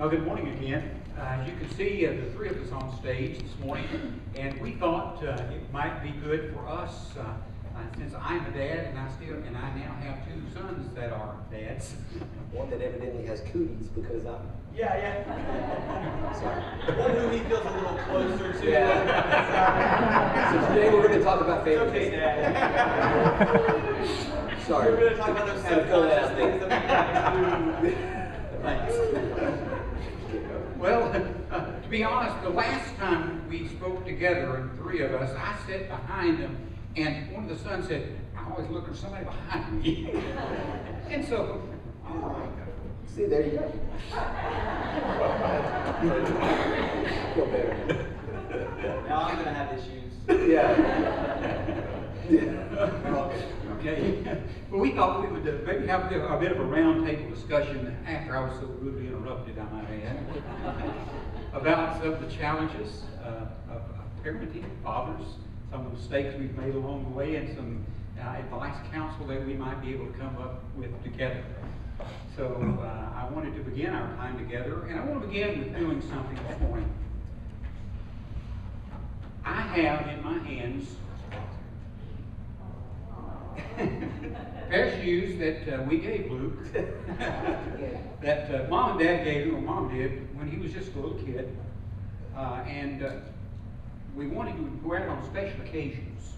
Good morning again. As you can see, the three of us on stage this morning, and we thought it might be good for us, since I'm a dad, and I now have two sons that are dads. One that evidently has cooties because I'm. Yeah. Sorry. One who he feels a little closer to. Yeah. So today we're going to talk about family. It's okay, Dad. Sorry. We're going to talk about those subconscious things that we do. Thanks. Well, to be honest, the last time we spoke together, and three of us, I sat behind them, and one of the sons said, "I always look for somebody behind me." And so, all right. See, there you go. Feel better. Now I'm going to have issues. Yeah. Okay. Well, we thought we would maybe have a bit of a roundtable discussion after I was so rudely interrupted, I might add, about some of the challenges of parenting, fathers, some of the mistakes we've made along the way, and some advice, counsel that we might be able to come up with together. So I wanted to begin our time together, and I want to begin with doing something this morning. I have in my hands a pair of shoes that we gave Luke, that Mom and Dad gave him, or Mom did, when he was just a little kid. And we wanted to wear it on special occasions.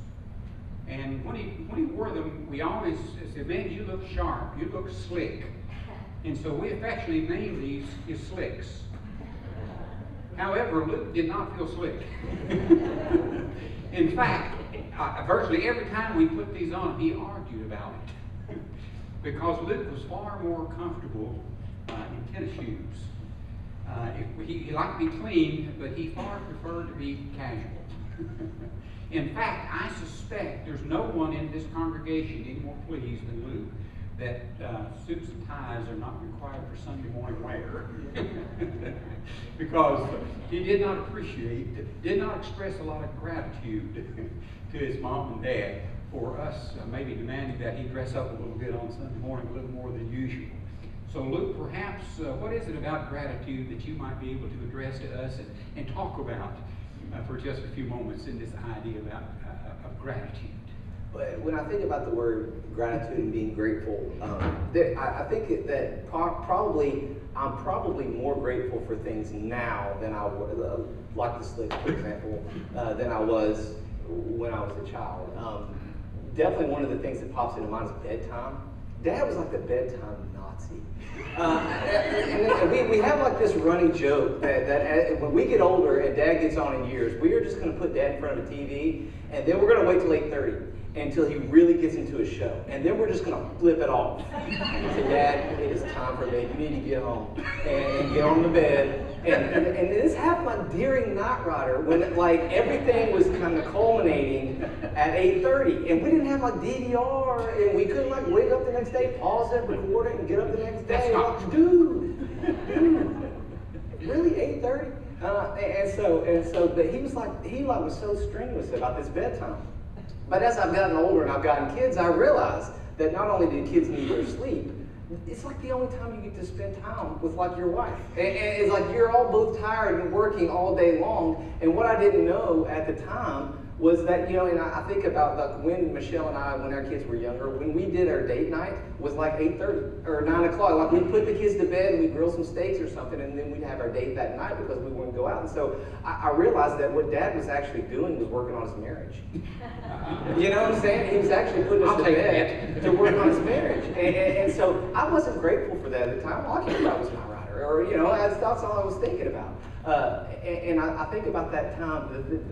And when he wore them, we always said, "Man, you look sharp, you look slick." And so we affectionately named these his slicks. However, Luke did not feel slick. In fact, virtually every time we put these on, he argued about it. Because Luke was far more comfortable in tennis shoes. He liked to be clean, but he far preferred to be casual. In fact, I suspect there's no one in this congregation any more pleased than Luke that suits and ties are not required for Sunday morning wear. Because he did not express a lot of gratitude to his mom and dad for us maybe demanding that he dress up a little bit on Sunday morning, a little more than usual. So Luke, perhaps, what is it about gratitude that you might be able to address to us and talk about for just a few moments in this idea about of gratitude? When I think about the word gratitude and being grateful, I think that I'm probably more grateful for things now than I was, like the slicks, for example, than I was when I was a child. Definitely one of the things that pops into mind is bedtime. Dad was like the bedtime Nazi. And we have like this running joke that when we get older and Dad gets on in years, we are just going to put Dad in front of a TV, and then we're going to wait till 8:30 until he really gets into a show. And then we're just going to flip it off. And say, "Dad, it is time for bed. You need to get home." And get on the bed. And this happened like during Knight Rider when like everything was kind of culminating at 8:30. And we didn't have like DVR, and we couldn't like wake up the next day, pause it, record it, and get up the next day. Like, dude, really 8:30? And so but he was so strenuous about this bedtime. But as I've gotten older and I've gotten kids, I realize that not only do kids need their sleep, it's like the only time you get to spend time with like your wife. And it's like you're all both tired and working all day long. And what I didn't know at the time was that, and I think about like when Michelle and I, when our kids were younger, when we did our date night was like 8:30 or 9 o'clock. Like we'd put the kids to bed and we'd grill some steaks or something, and then we'd have our date that night because we wouldn't go out. And so I realized that what Dad was actually doing was working on his marriage. You know what I'm saying? He was actually putting us to bed to work on his marriage. And so I wasn't grateful for that at the time. All I cared about was my rider, or that's all I was thinking about. And I think about that time,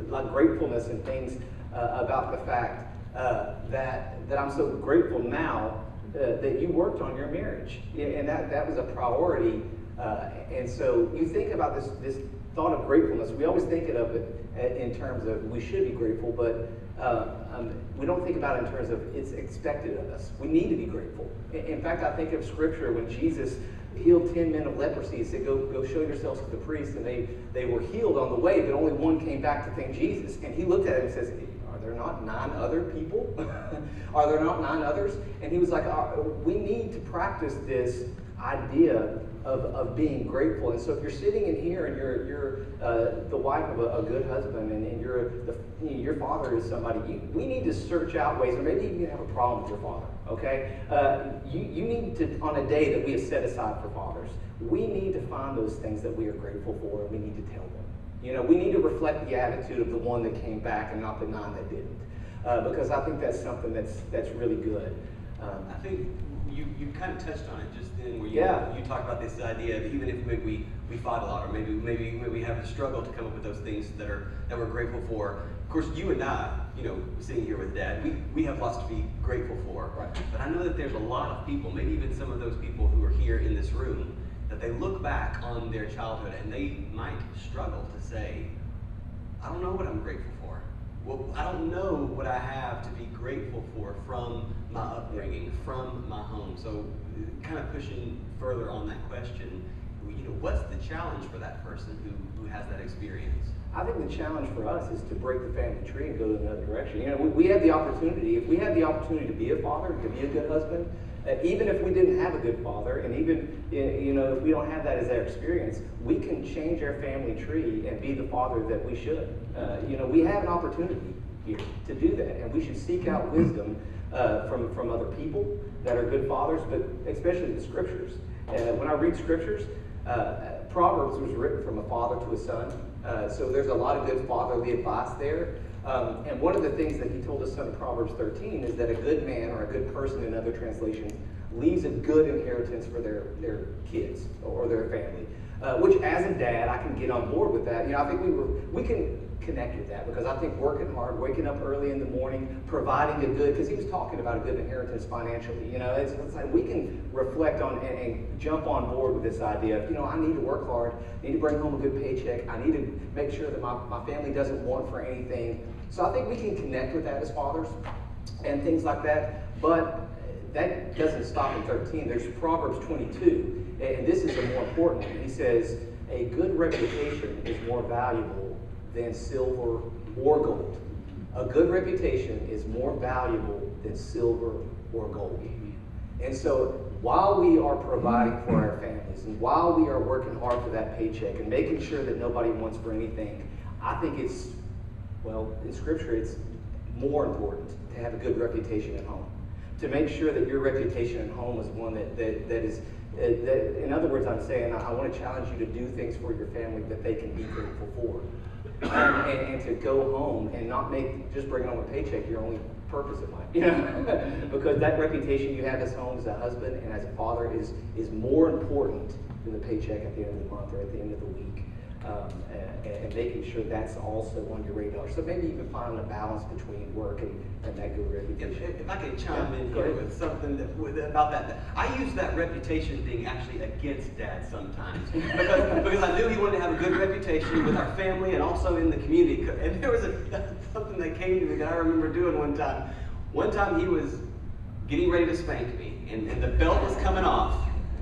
like gratefulness and things about the fact that I'm so grateful now that you worked on your marriage, and that was a priority. And so you think about this thought of gratefulness. We always think of it in terms of we should be grateful, but we don't think about it in terms of it's expected of us. We need to be grateful. In fact, I think of Scripture when Jesus healed 10 men of leprosy. He said, go show yourselves to the priest. And they were healed on the way, but only one came back to thank Jesus. And he looked at him and says, "Are there not 9 other people? Are there not 9 others?" And he was like, we need to practice this idea of being grateful. And so if you're sitting in here and you're the wife of a good husband, and your father is somebody, we need to search out ways, or maybe you have a problem with your father, okay? You need to, on a day that we have set aside for fathers, we need to find those things that we are grateful for, and we need to tell them. You know, we need to reflect the attitude of the one that came back and not the 9 that didn't. Because I think that's something that's really good. I think you kind of touched on it just then, where you talked about this idea of even if maybe we fought a lot, or maybe we have a struggle to come up with those things that we're grateful for. Of course, you and I, you know, sitting here with Dad, we have lots to be grateful for. Right. But I know that there's a lot of people, maybe even some of those people who are here in this room, that they look back on their childhood and they might struggle to say, I don't know what I'm grateful for. Well, I don't know what I have to be grateful for from my upbringing, from my home. So kind of pushing further on that question, you know, what's the challenge for that person who has that experience? I think the challenge for us is to break the family tree and go to another direction. You know, we have the opportunity, if we have the opportunity to be a father, to be a good husband, even if we didn't have a good father, and even, you know, if we don't have that as our experience, we can change our family tree and be the father that we should. You know, we have an opportunity here to do that, and we should seek out wisdom from other people that are good fathers, but especially the scriptures. When I read scriptures, Proverbs was written from a father to a son, so there's a lot of good fatherly advice there. And one of the things that he told his son in Proverbs 13 is that a good man, or a good person in other translations, leaves a good inheritance for their kids or their family. Which, as a dad, I can get on board with that. You know, I think we can connect with that, because I think working hard, waking up early in the morning, providing a good, because he was talking about a good inheritance financially. You know, it's like we can reflect on and jump on board with this idea of, you know, I need to work hard, I need to bring home a good paycheck, I need to make sure that my family doesn't want for anything. So I think we can connect with that as fathers and things like that, but that doesn't stop at 13. There's Proverbs 22, and this is the more important one. He says, a good reputation is more valuable than silver or gold. A good reputation is more valuable than silver or gold. And so while we are providing for our families, and while we are working hard for that paycheck and making sure that nobody wants for anything, I think it's, well, in Scripture, it's more important to have a good reputation at home. To make sure that your reputation at home is one that is, in other words, I'm saying, I want to challenge you to do things for your family that they can be grateful for. And to go home and not make just bringing home a paycheck your only purpose in life, you know, because that reputation you have as home as a husband and as a father is more important than the paycheck at the end of the month or at the end of the week, and making sure that's also on your radar. So maybe you can find a balance between work and that good reputation. If I could chime in here with something about that. I use that reputation thing actually against Dad sometimes, because I knew he wanted to have a good reputation with our family and also in the community. And there was something that came to me that I remember doing one time. One time he was getting ready to spank me, and the belt was coming off,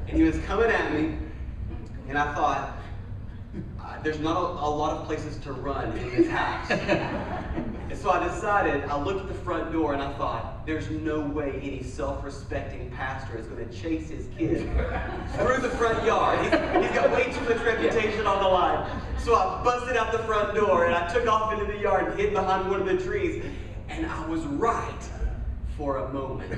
and he was coming at me, and I thought, there's not a lot of places to run in this house. And so I decided, I looked at the front door and I thought, there's no way any self-respecting pastor is going to chase his kid through the front yard. He's got way too much reputation on the line. So I busted out the front door and I took off into the yard and hid behind one of the trees. And I was right for a moment.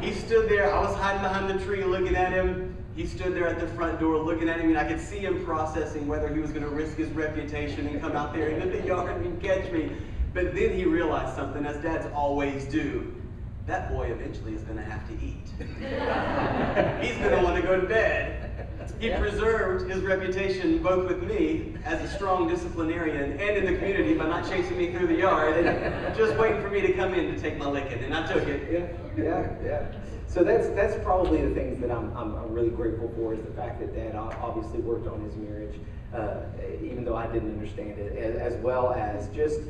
He stood there, I was hiding behind the tree looking at him. He stood there at the front door looking at him, and I could see him processing whether he was going to risk his reputation and come out there into the yard and catch me. But then he realized something, as dads always do. That boy eventually is going to have to eat. He's going to want to go to bed. He preserved his reputation both with me as a strong disciplinarian and in the community by not chasing me through the yard and just waiting for me to come in to take my licking, and I took it. Yeah. So that's probably the things that I'm really grateful for, is the fact that Dad obviously worked on his marriage, even though I didn't understand it, as well as just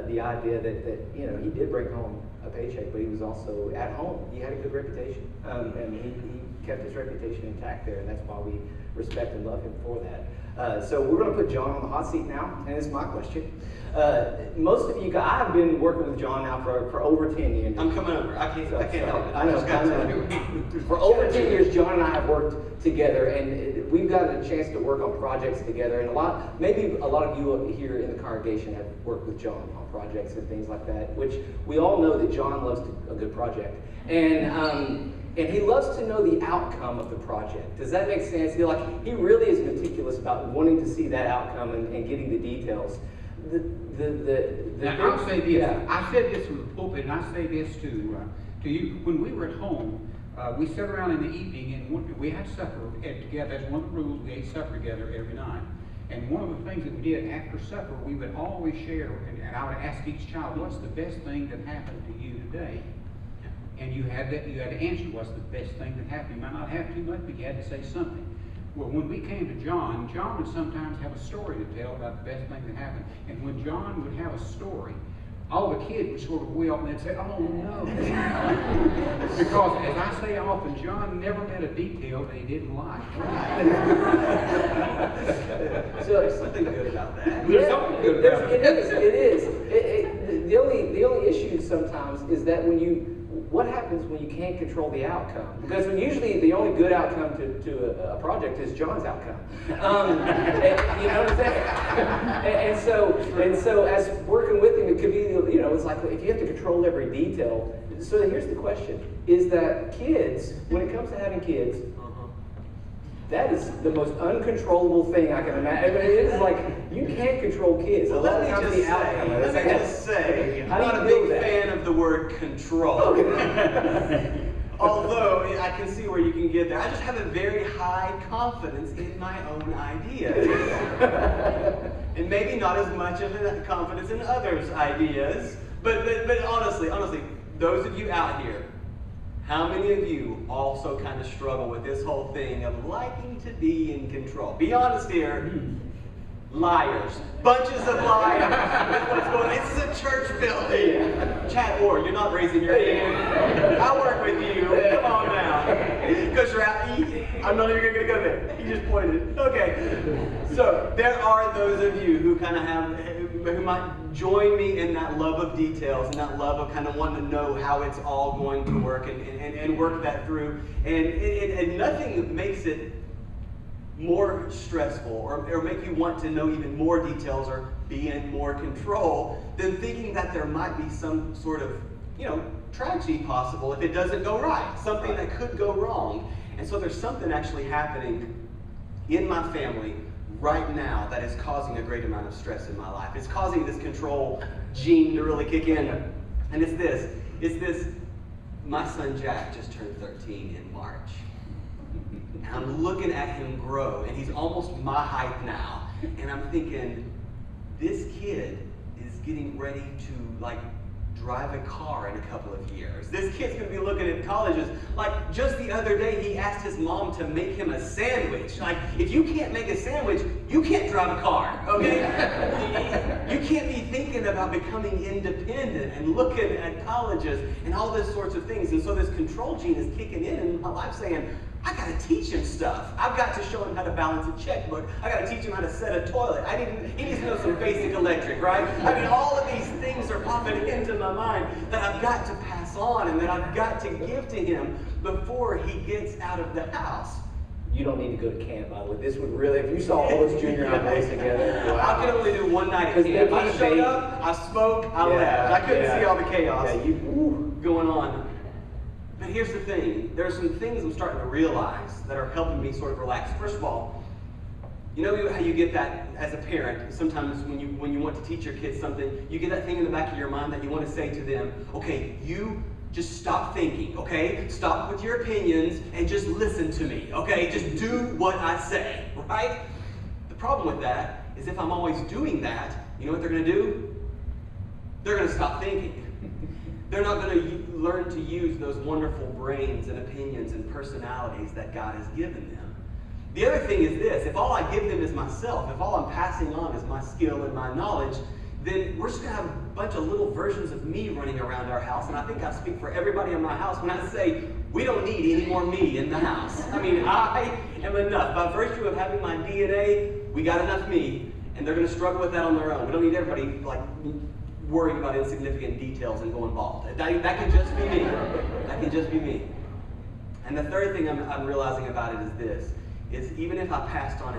the idea that you know, he did bring home a paycheck, but he was also at home. He had a good reputation, and he kept his reputation intact there, and that's why we respect and love him for that. So we're going to put John on the hot seat now, and it's my question. Most of you guys, I've been working with John now for over 10 years. I'm coming over. I can't help it. I know. For over 10 years, John and I have worked together, and we've gotten a chance to work on projects together. And maybe a lot of you here in the congregation have worked with John on projects and things like that, which we all know that John loves a good project. And he loves to know the outcome of the project. Does that make sense? He really is meticulous about wanting to see that outcome and getting the details. Now, I'll say this. Yeah. I said this from the pulpit, and I say this to you. When we were at home, we sat around in the evening, and we had supper together. That's one of the rules. We ate supper together every night. And one of the things that we did after supper, we would always share, and I would ask each child, what's the best thing that happened to you today? And you had to answer what's the best thing that happened. You might not have too much, but you had to say something. Well, when we came to John would sometimes have a story to tell about the best thing that happened. And when John would have a story, all the kids would sort of wheel up and they'd say, oh no. Because as I say often, John never met a detail that he didn't like. So there's something good about that. There's something good about it. It is. The only issue sometimes is that what happens when you can't control the outcome? Because usually the only good outcome to a project is John's outcome. And, you know what I'm saying? And so as working with him, it could be, it's like if you have to control every detail. So here's the question, is that kids, when it comes to having kids, that is the most uncontrollable thing I can imagine. It is like, you can't control kids. Well, let me just say, I'm not a big fan of the word control. Although I can see where you can get there. I just have a very high confidence in my own ideas. And maybe not as much of a confidence in others' ideas. But honestly, those of you out here, how many of you also kind of struggle with this whole thing of liking to be in control? Be honest here. Liars. Bunches of liars. That's what's going on. This is a church building. Chad Ward, you're not raising your hand. I'll work with you. Come on now. Because you're out. I'm not even going to go there. He just pointed. Okay. So there are those of you who kind of who might join me in that love of details and that love of kind of wanting to know how it's all going to work and work that through. And nothing makes it more stressful or make you want to know even more details or be in more control than thinking that there might be some sort of, tragedy possible if it doesn't go right, something that could go wrong. And so there's something actually happening in my family right now that is causing a great amount of stress in my life. It's causing this control gene to really kick in. And it's this, my son Jack just turned 13 in March. And I'm looking at him grow, and he's almost my height now. And I'm thinking, this kid is getting ready to, drive a car in a couple of years. This kid's going to be looking at colleges. Just the other day, he asked his mom to make him a sandwich. If you can't make a sandwich, you can't drive a car, okay? You can't be thinking about becoming independent and looking at colleges and all those sorts of things. And so this control gene is kicking in my life saying, I got to teach him stuff. I've got to show him how to balance a checkbook. I got to teach him how to set a toilet. He needs to know some basic electric, right? All of these things are popping into my mind that I've got to pass on and that I've got to give to him before he gets out of the house. You don't need to go to camp, by the way. This would really, if you saw all those junior high boys together. Wow. I could only do one night at camp. I showed up, I spoke, I left. I couldn't see all the chaos going on. But here's the thing. There are some things I'm starting to realize that are helping me sort of relax. First of all, you know how you get that as a parent, sometimes when you want to teach your kids something, you get that thing in the back of your mind that you want to say to them, okay, you just stop thinking, okay? Stop with your opinions and just listen to me, okay? Just do what I say, right? The problem with that is if I'm always doing that, you know what they're going to do? They're going to stop thinking. They're not going to learn to use those wonderful brains and opinions and personalities that God has given them. The other thing is this, if all I give them is myself, if all I'm passing on is my skill and my knowledge, then we're just going to have a bunch of little versions of me running around our house. And I think I speak for everybody in my house when I say, We don't need any more me in the house. I mean, I am enough. By virtue of having my DNA, we got enough me, and they're going to struggle with that on their own. We don't need everybody like worrying about insignificant details and going bald. That can just be me. That can just be me. And the third thing I'm realizing about it is this, is even if I passed on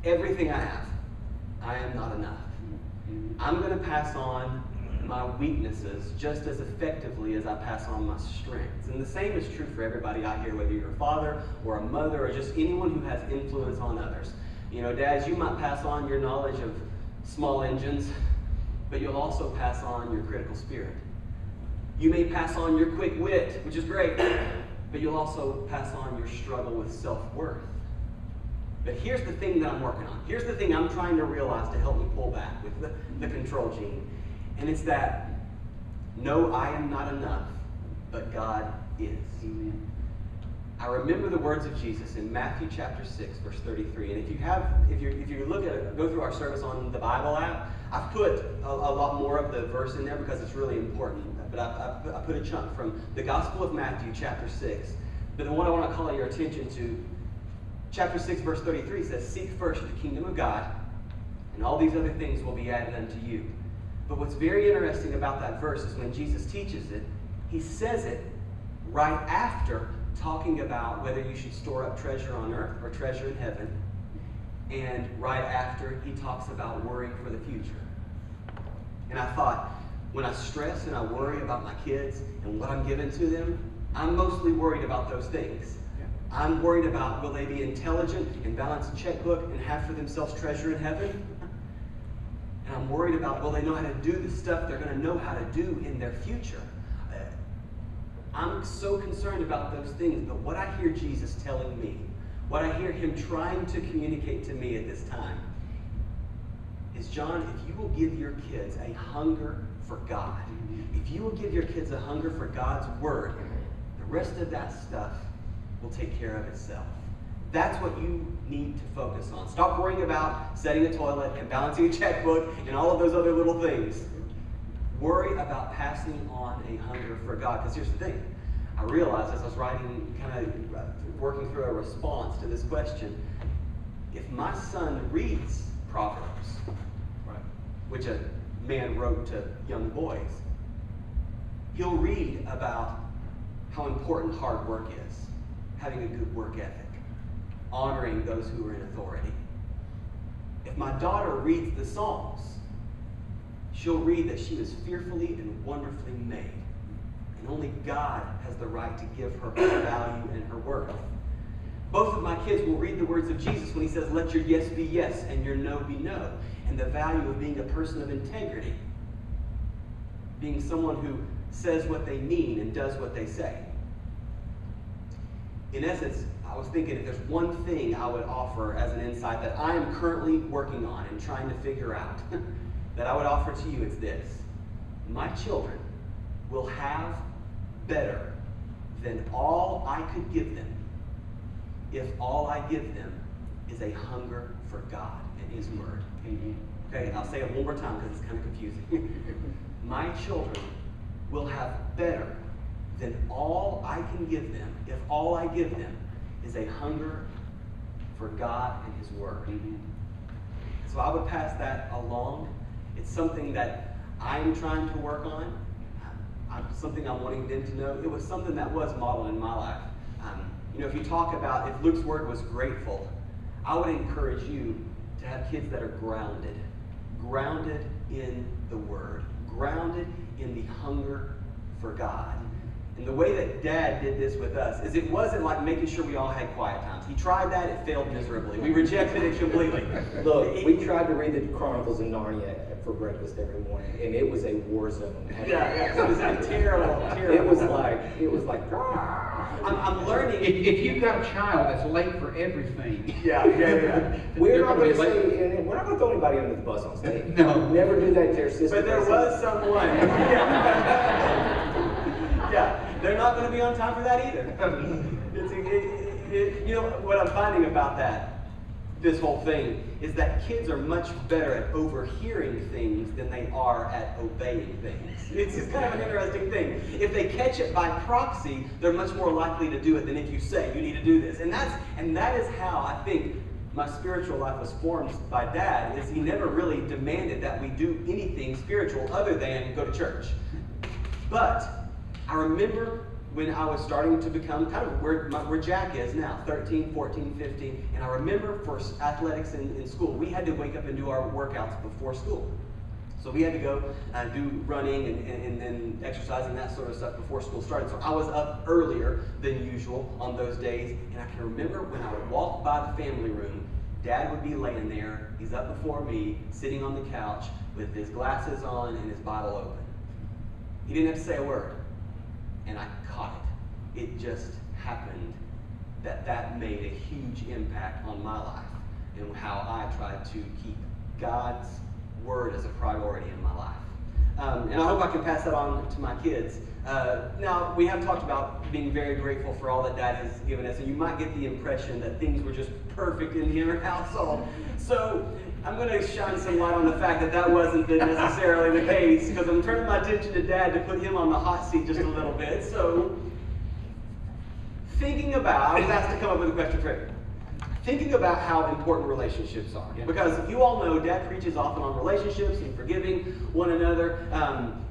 everything I have, I am not enough. I'm going to pass on my weaknesses just as effectively as I pass on my strengths. And the same is true for everybody out here, whether you're a father or a mother or just anyone who has influence on others. You know, dads, you might pass on your knowledge of small engines, but you'll also pass on your critical spirit. You may pass on your quick wit, which is great, but you'll also pass on your struggle with self-worth. But here's the thing that I'm working on. Here's the thing I'm trying to realize to help me pull back with the control gene. And it's that, no, I am not enough, but God is. Amen. I remember the words of Jesus in Matthew chapter 6, verse 33. And if you look at it, go through our service on the Bible app, I've put a lot more of the verse in there because it's really important. But I put a chunk from the Gospel of Matthew chapter 6. But the one I want to call your attention to, chapter 6, verse 33 says, "Seek first the kingdom of God, and all these other things will be added unto you." But what's very interesting about that verse is when Jesus teaches it, he says it right after talking about whether you should store up treasure on earth or treasure in heaven, and right after he talks about worrying for the future. And I thought, when I stress and I worry about my kids and what I'm giving to them, I'm mostly worried about those things. I'm worried about, will they be intelligent and balance a checkbook and have for themselves treasure in heaven? And I'm worried about, will they know how to do the stuff they're going to know how to do in their future? I'm so concerned about those things, but what I hear Jesus telling me, what I hear him trying to communicate to me at this time, is, John, if you will give your kids a hunger for God, if you will give your kids a hunger for God's word, the rest of that stuff will take care of itself. That's what you need to focus on. Stop worrying about setting a toilet and balancing a checkbook and all of those other little things. Worry about passing on a hunger for God. Because here's the thing. I realized as I was writing, kind of working through a response to this question, if my son reads Proverbs, which a man wrote to young boys, he'll read about how important hard work is, having a good work ethic, honoring those who are in authority. If my daughter reads the Psalms, she'll read that she was fearfully and wonderfully made, and only God has the right to give her her value and her worth. Both of my kids will read the words of Jesus when he says, "Let your yes be yes and your no be no," and the value of being a person of integrity, being someone who says what they mean and does what they say. In essence, I was thinking if there's one thing I would offer as an insight that I am currently working on and trying to figure out, that I would offer to you, it's this. My children will have better than all I could give them if all I give them is a hunger for God and his word. Okay, I'll say it one more time because it's kind of confusing. My children will have better than all I can give them if all I give them is a hunger for God and his word. So I would pass that along. It's something that I'm trying to work on. Something I'm wanting them to know. It was something that was modeled in my life. You know, if you talk about, if Luke's word was grateful, I would encourage you to have kids that are grounded. Grounded in the word. Grounded in the hunger for God. And the way that Dad did this with us is it wasn't like making sure we all had quiet times. He tried that, it failed miserably. We rejected it completely. Look, we tried to read the Chronicles of Narnia for breakfast every morning, and it was a war zone. Yeah, it was a terrible. It was like, I'm learning. If you've got a child that's late for everything, We're not going to say, and we're not going to throw anybody under the bus on stage. No. Never do that to your sister. But there was someone. Yeah, they're not going to be on time for that either. You know what I'm finding about that? this whole thing is that kids are much better at overhearing things than they are at obeying things. It's just kind of an interesting thing. If they catch it by proxy, they're much more likely to do it than if you say, you need to do this. And that is how I think my spiritual life was formed by Dad, is he never really demanded that we do anything spiritual other than go to church. But I remember when I was starting to become kind of where Jack is now, 13, 14, 15, and I remember for athletics in school, we had to wake up and do our workouts before school. So we had to go do running and then exercising, that sort of stuff before school started. So I was up earlier than usual on those days, and I can remember when I would walk by the family room, Dad would be laying there, he's up before me, sitting on the couch with his glasses on and his Bible open. He didn't have to say a word, and I caught it. It just happened that made a huge impact on my life and how I tried to keep God's word as a priority in my life. And I hope I can pass that on to my kids. Now, we have talked about being very grateful for all that Dad has given us, and you might get the impression that things were just perfect in the Emmert household. So I'm going to shine some light on the fact that wasn't necessarily the case, because I'm turning my attention to Dad to put him on the hot seat just a little bit. So, I was asked to come up with a question for you. Thinking about how important relationships are. Yeah. Because you all know Dad preaches often on relationships and forgiving one another.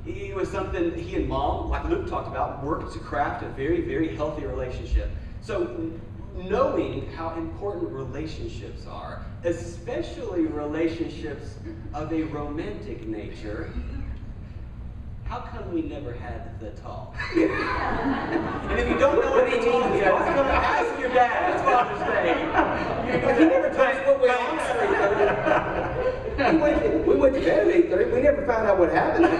It was something he and Mom, like Luke talked about, worked to craft a very, very healthy relationship. So knowing how important relationships are, especially relationships of a romantic nature, how come we never had the talk? And if you don't know what the talk is, ask your dad. That's what I'm saying. He never told us what we honestly. We went to bed at 8:30. We never found out what happened at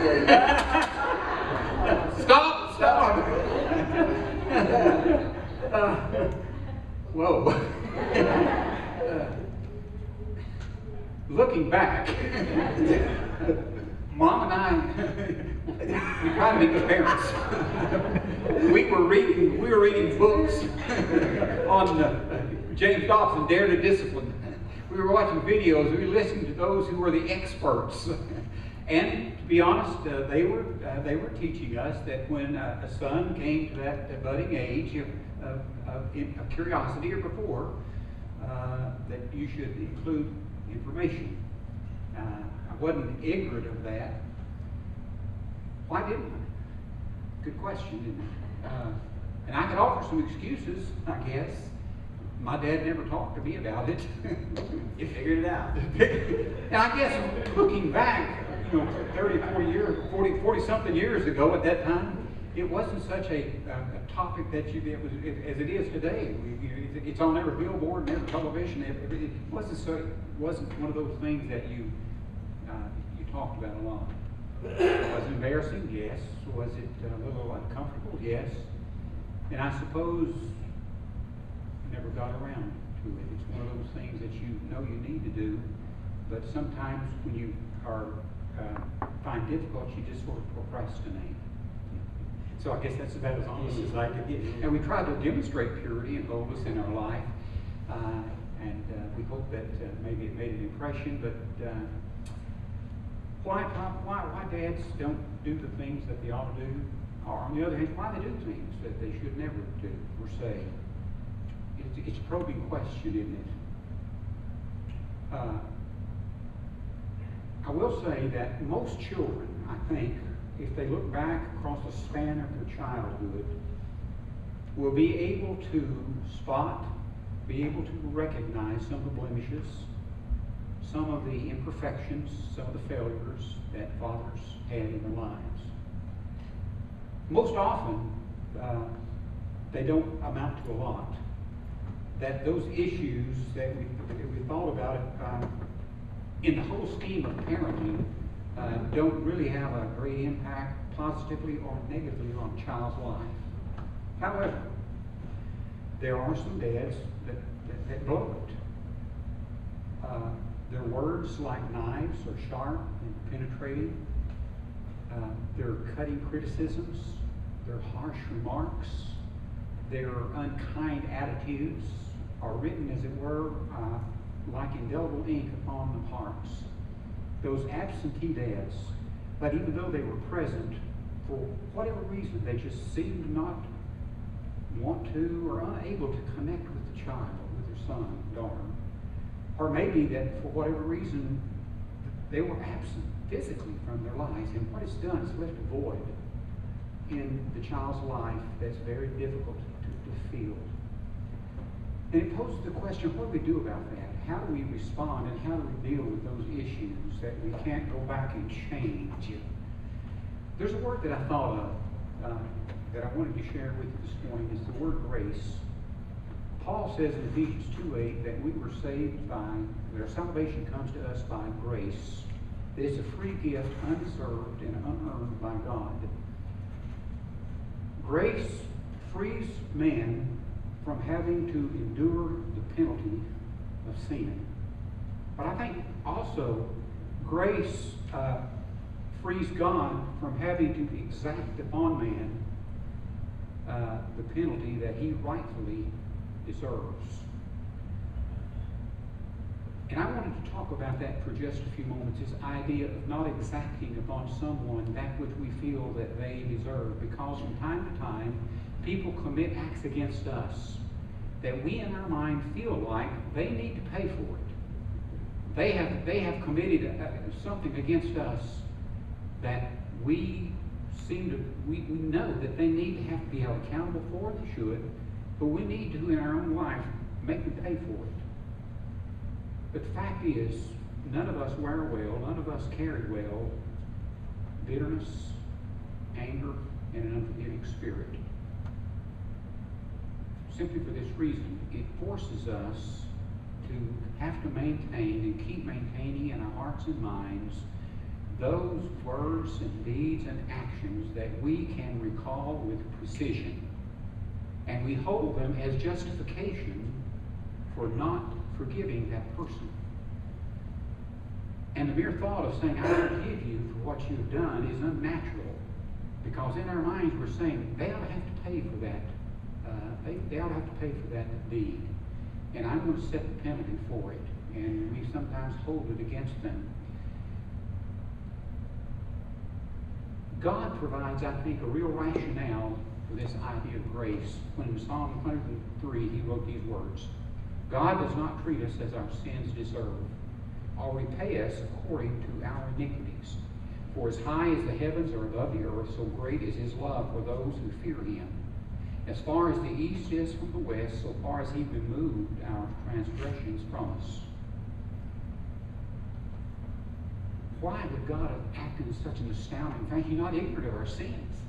8:30. Stop! Whoa. Looking back, Mom and I, we tried to be good parents. We were reading books on James Dobson, Dare to Discipline. We were watching videos. We were listening to those who were the experts. And to be honest, they were teaching us that when a son came to that budding age of curiosity or before, that you should include information. I wasn't ignorant of that. Why didn't I? Good question, isn't it? And I could offer some excuses, I guess. My dad never talked to me about it. You figured it out. And I guess looking back, 40 something years ago at that time, it wasn't such a topic that as it is today. It's on every billboard and every television. It wasn't one of those things that you talked about a lot. Was it embarrassing? Yes. Was it a little uncomfortable? Yes. And I suppose I never got around to it. It's one of those things that you know you need to do, but sometimes when you find difficult, you just sort of procrastinate. So I guess that's about as honest as I could get. And we tried to demonstrate purity and boldness in our life, and we hope that maybe it made an impression. But why dads don't do the things that they ought to do, or on the other hand, why they do things that they should never do or say? It's a probing question, isn't it? I will say that most children, I think, if they look back across the span of their childhood, will be able to spot, be able to recognize some of the blemishes, some of the imperfections, some of the failures that fathers had in their lives. Most often, they don't amount to a lot. That those issues that we thought about in the whole scheme of parenting don't really have a great impact positively or negatively on a child's life. However, there are some dads that blow it. Their words, like knives, are sharp and penetrating. Their cutting criticisms, their harsh remarks, their unkind attitudes are written, as it were, like indelible ink upon the hearts, those absentee dads. But even though they were present, for whatever reason, they just seemed not want to or unable to connect with the child, with their son, daughter. Or maybe that for whatever reason, they were absent physically from their lives. And what it's done is left a void in the child's life that's very difficult to fill. And it poses the question, what do we do about that? How do we respond and how do we deal with those issues that we can't go back and change? There's a word that I thought of that I wanted to share with you this morning. Is the word grace. Paul says in Ephesians 2:8 that we were saved by, that our salvation comes to us by grace. That it's a free gift, undeserved and unearned by God. Grace frees man from having to endure the penalty of sin. But I think also grace frees God from having to exact upon man the penalty that he rightfully deserves. And I wanted to talk about that for just a few moments, this idea of not exacting upon someone that which we feel that they deserve, because from time to time people commit acts against us that we in our mind feel like they need to pay for it. They have committed something against us that we know that they need to have to be held accountable for. They should, but we need to in our own life make them pay for it. But the fact is, none of us wear well, none of us carry well bitterness, anger, and an unforgiving spirit. Simply for this reason, it forces us to have to maintain and keep maintaining in our hearts and minds those words and deeds and actions that we can recall with precision. And we hold them as justification for not forgiving that person. And the mere thought of saying, I forgive you for what you've done is unnatural. Because in our minds we're saying, they ought to have to pay for that. They ought to have to pay for that deed. And I'm going to set the penalty for it. And we sometimes hold it against them. God provides, I think, a real rationale for this idea of grace. When in Psalm 103 he wrote these words, God does not treat us as our sins deserve, or repay us according to our iniquities. For as high as the heavens are above the earth, so great is his love for those who fear him. As far as the east is from the west, so far as he removed our transgressions from us. Why would God have acted in such an astounding fashion? He's not ignorant of our sins.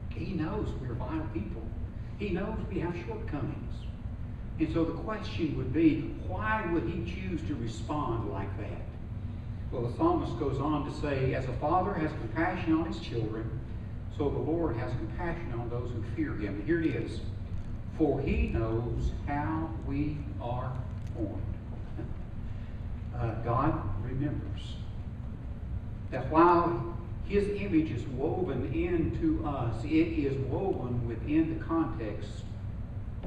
He knows we're vile people. He knows we have shortcomings. And so the question would be, why would he choose to respond like that? Well, the psalmist goes on to say, as a father has compassion on his children, so the Lord has compassion on those who fear him. And here it is. For he knows how we are formed. God remembers that while his image is woven into us, it is woven within the context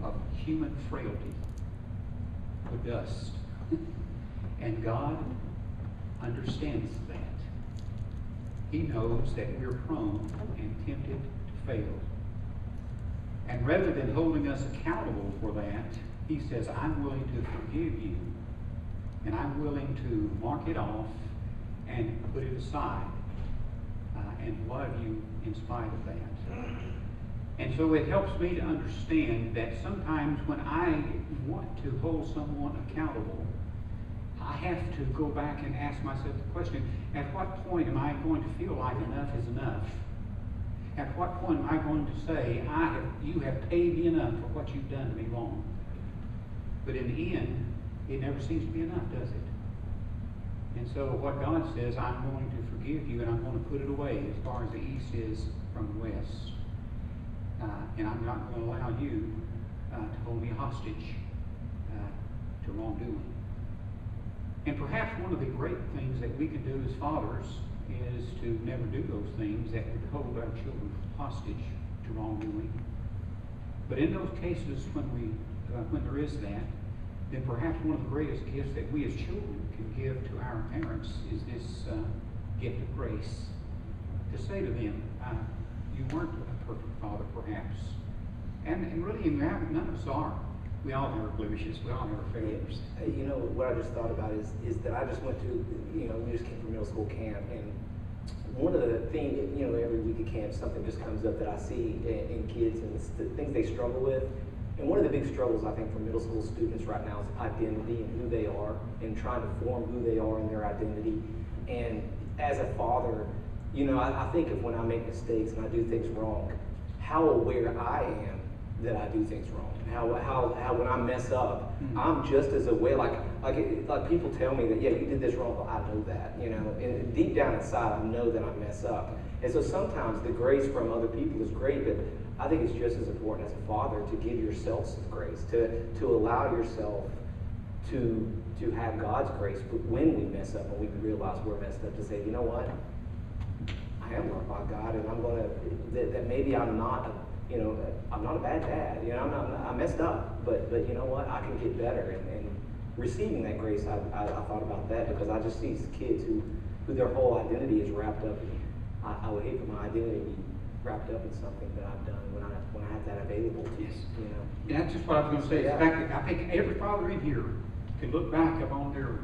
of human frailty, the dust. And God understands that. He knows that we're prone and tempted to fail. And rather than holding us accountable for that, he says, I'm willing to forgive you, and I'm willing to mark it off and put it aside and love you in spite of that. And so it helps me to understand that sometimes when I want to hold someone accountable, I have to go back and ask myself the question, at what point am I going to feel like enough is enough? At what point am I going to say, you have paid me enough for what you've done to me wrong? But in the end, it never seems to be enough, does it? And so what God says, I'm going to forgive you and I'm going to put it away as far as the east is from the west. And I'm not going to allow you to hold me hostage to wrongdoing. And perhaps one of the great things that we can do as fathers is to never do those things that would hold our children hostage to wrongdoing. But in those cases when there is that, then perhaps one of the greatest gifts that we as children can give to our parents is this gift of grace. To say to them, you weren't a perfect father, perhaps. And really, none of us are. We all have our blemishes. We all have our failures. You know, what I just thought about is that I just went to, we just came from middle school camp, and one of the things, every week at camp, something just comes up that I see in kids, and it's the things they struggle with. And one of the big struggles, I think, for middle school students right now is identity and who they are, and trying to form who they are in their identity. And as a father, I think of when I make mistakes and I do things wrong, how aware I am that I do things wrong. How when I mess up, I'm just as aware. Like people tell me that, yeah, you did this wrong, but I know that, and deep down inside, I know that I mess up. And so sometimes the grace from other people is great, but I think it's just as important as a father to give yourself some grace, to allow yourself to have God's grace. But when we mess up and we realize we're messed up, to say, you know what, I am loved by God, and I'm gonna that maybe I'm not I'm not a bad dad. I messed up, but you know what, I can get better. And receiving that grace, I thought about that, because I just see kids who their whole identity is wrapped up in. I would hate for my identity to be wrapped up in something that I've done when I have that available to Yes. you. Yeah, that's just what I was going to say. Yeah. In fact, I think every father in here can look back upon their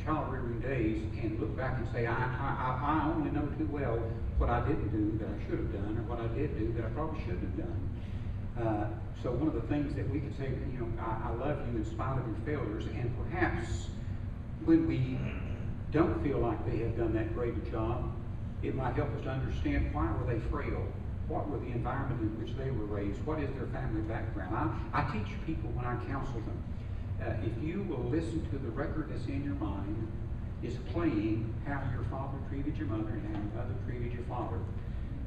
child rearing days and look back and say, I only know too well what I didn't do that I should have done, or what I did do that I probably shouldn't have done. So one of the things that we can say, I love you in spite of your failures, and perhaps when we don't feel like they have done that great a job, it might help us to understand, why were they frail? What were the environment in which they were raised? What is their family background? I teach people when I counsel them. If you will listen to the record that's in your mind, is playing how your father treated your mother and how your mother treated your father.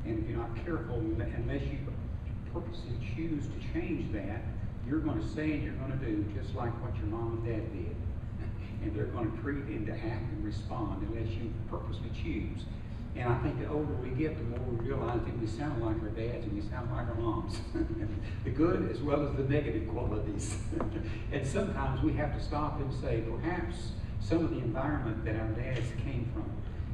And if you're not careful, unless you purposely choose to change that, you're going to say and you're going to do just like what your mom and dad did. And they're going to treat and to act and respond unless you purposely choose. And I think the older we get, the more we realize that we sound like our dads and we sound like our moms. The good as well as the negative qualities. And sometimes we have to stop and say, perhaps some of the environment that our dads came from,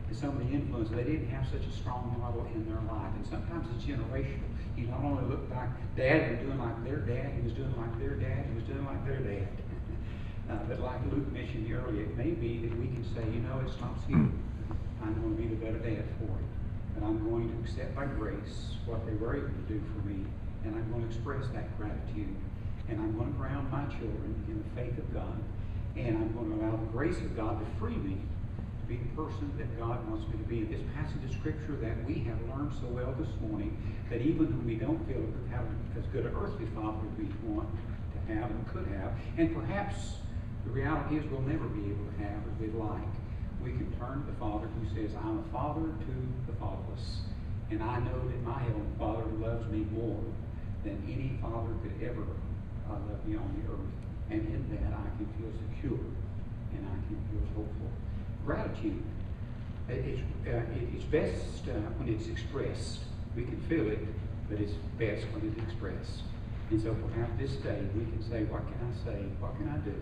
and some of the influence, they didn't have such a strong model in their life. And sometimes it's generational. You not only look back, dad was doing like their dad, he was doing like their dad, he was doing like their dad. But like Luke mentioned earlier, it may be that we can say, it stops here. I'm going to be the better dad for it. And I'm going to accept by grace what they were able to do for me. And I'm going to express that gratitude. And I'm going to ground my children in the faith of God. And I'm going to allow the grace of God to free me to be the person that God wants me to be. In this passage of Scripture that we have learned so well this morning, that even when we don't feel we have as good an earthly father as we want to have and could have, and perhaps the reality is we'll never be able to have as we'd like, we can turn to the Father who says, I'm a father to the fatherless. And I know that my Heavenly Father loves me more than any father could ever love me on the earth. And in that I can feel secure and I can feel hopeful. Gratitude, it's best when it's expressed. We can feel it, but it's best when it's expressed. And so perhaps this day we can say, what can I say? What can I do?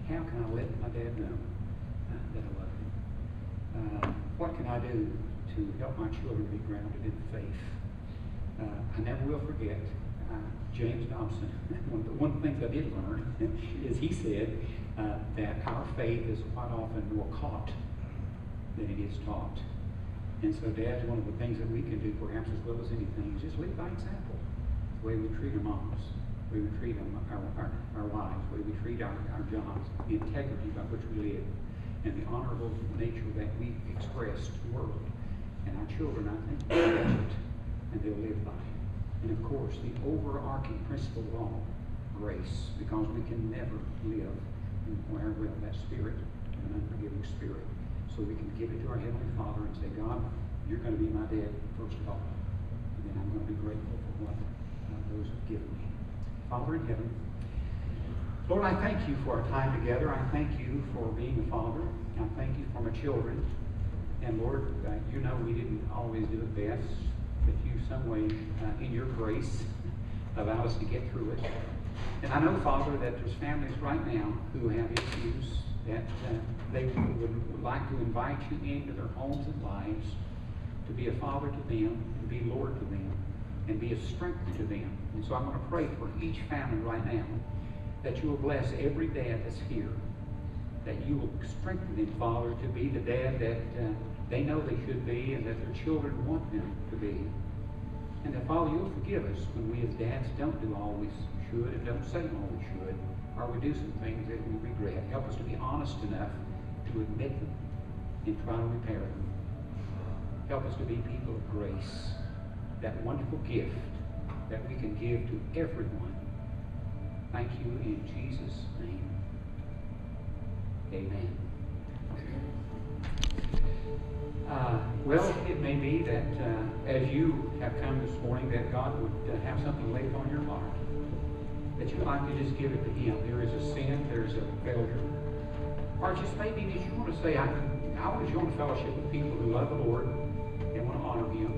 How can I let my dad know that I love him? What can I do to help my children be grounded in faith? I never will forget James Dobson. One of the things I did learn is he said that our faith is quite often more caught than it is taught. And so, Dad, one of the things that we can do, perhaps as well as anything, is just lead by example. The way we treat our moms, the way we treat our wives, the way we treat our jobs, the integrity by which we live, and the honorable nature that we express to the world. And our children, I think, will catch it, and they'll live by it. And of course, the overarching principle of all, grace, because we can never live in that spirit, an unforgiving spirit. So we can give it to our Heavenly Father and say, God, you're going to be my dad, first of all. And then I'm going to be grateful for what those have given me. Father in heaven, Lord, I thank you for our time together. I thank you for being a father. I thank you for my children. And Lord, you know we didn't always do it best, but you some way, in your grace, allowed us to get through it. And I know, Father, that there's families right now who have issues that they would like to invite you into their homes and lives to be a father to them and be Lord to them and be a strength to them. And so I'm going to pray for each family right now that you will bless every dad that's here, that you will strengthen them, Father, to be the dad that they know they should be and that their children want them to be. And that, Father, you'll forgive us when we as dads don't do all we should and don't say all we should, or we do some things that we regret. Help us to be honest enough to admit them and try to repair them. Help us to be people of grace, that wonderful gift that we can give to everyone. Thank you in Jesus' name. Amen. Well, it may be that as you have come this morning, that God would have something laid on your heart, that you'd like to just give it to Him. There is a sin, there's a failure. Or just maybe that you want to say, I want to join fellowship with people who love the Lord and want to honor Him,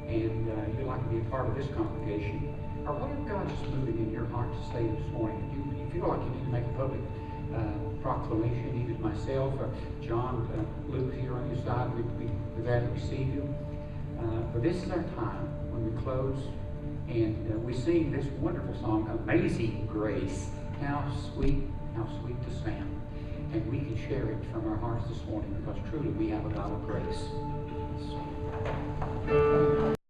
and you'd like to be a part of this congregation. Or whatever God's just moving in your heart to say this morning. If you feel like you need to make a public proclamation, either myself or John, Luke here on your side, we're glad to receive you. But this is our time when we close and we sing this wonderful song, Amazing Grace. How sweet to sound. And we can share it from our hearts this morning because truly we have a God of grace.